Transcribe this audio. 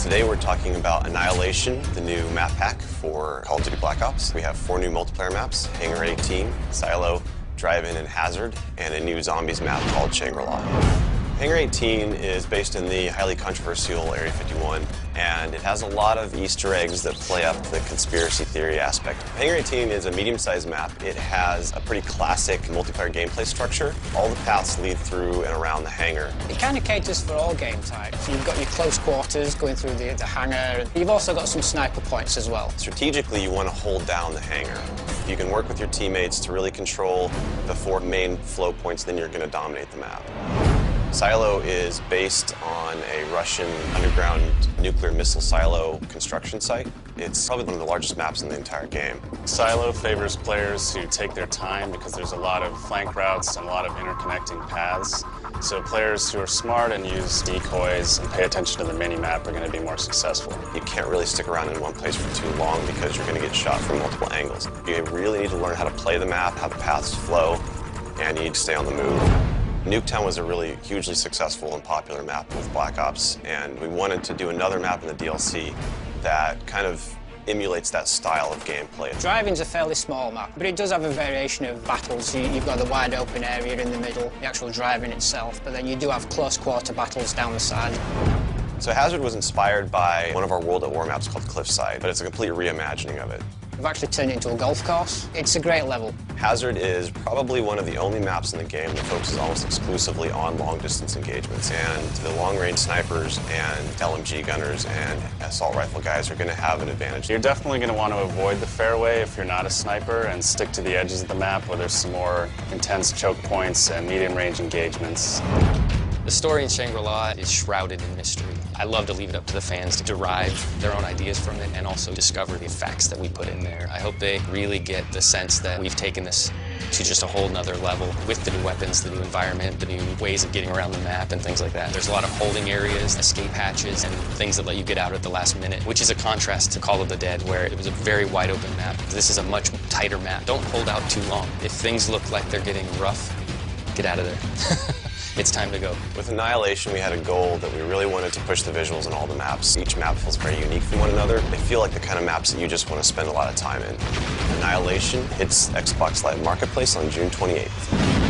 Today we're talking about Annihilation, the new map pack for Call of Duty Black Ops. We have 4 new multiplayer maps: Hangar 18, Silo, Drive-In, and Hazard, and a new zombies map called Shangri-La. Hangar 18 is based in the highly controversial Area 51, and it has a lot of Easter eggs that play up the conspiracy theory aspect. Hangar 18 is a medium-sized map. It has a pretty classic multiplayer gameplay structure. All the paths lead through and around the hangar. It kind of caters for all game types. You've got your close quarters going through the hangar. You've also got some sniper points as well. Strategically, you want to hold down the hangar. If you can work with your teammates to really control the 4 main flow points, then you're going to dominate the map. Silo is based on a Russian underground nuclear missile silo construction site. It's probably one of the largest maps in the entire game. Silo favors players who take their time because there's a lot of flank routes and a lot of interconnecting paths. So players who are smart and use decoys and pay attention to the mini-map are going to be more successful. You can't really stick around in one place for too long because you're going to get shot from multiple angles. You really need to learn how to play the map, how the paths flow, and you need to stay on the move. Nuketown was a really hugely successful and popular map with Black Ops, and we wanted to do another map in the DLC that kind of emulates that style of gameplay. Drive-In's a fairly small map, but it does have a variation of battles. You've got the wide open area in the middle, the actual Drive-In itself, but then you do have close quarter battles down the side. So Hazard was inspired by one of our World at War maps called Cliffside, but it's a complete reimagining of it. We've actually turned it into a golf course. It's a great level. Hazard is probably one of the only maps in the game that focuses almost exclusively on long-distance engagements, and the long-range snipers and LMG gunners and assault rifle guys are going to have an advantage. You're definitely going to want to avoid the fairway if you're not a sniper and stick to the edges of the map where there's some more intense choke points and medium-range engagements. The story in Shangri-La is shrouded in mystery. I love to leave it up to the fans to derive their own ideas from it and also discover the facts that we put in there. I hope they really get the sense that we've taken this to just a whole nother level with the new weapons, the new environment, the new ways of getting around the map and things like that. There's a lot of holding areas, escape hatches, and things that let you get out at the last minute, which is a contrast to Call of the Dead, where it was a very wide open map. This is a much tighter map. Don't hold out too long. If things look like they're getting rough, get out of there. It's time to go. With Annihilation, we had a goal that we really wanted to push the visuals in all the maps. Each map feels very unique from one another. They feel like the kind of maps that you just want to spend a lot of time in. Annihilation hits Xbox Live Marketplace on June 28th.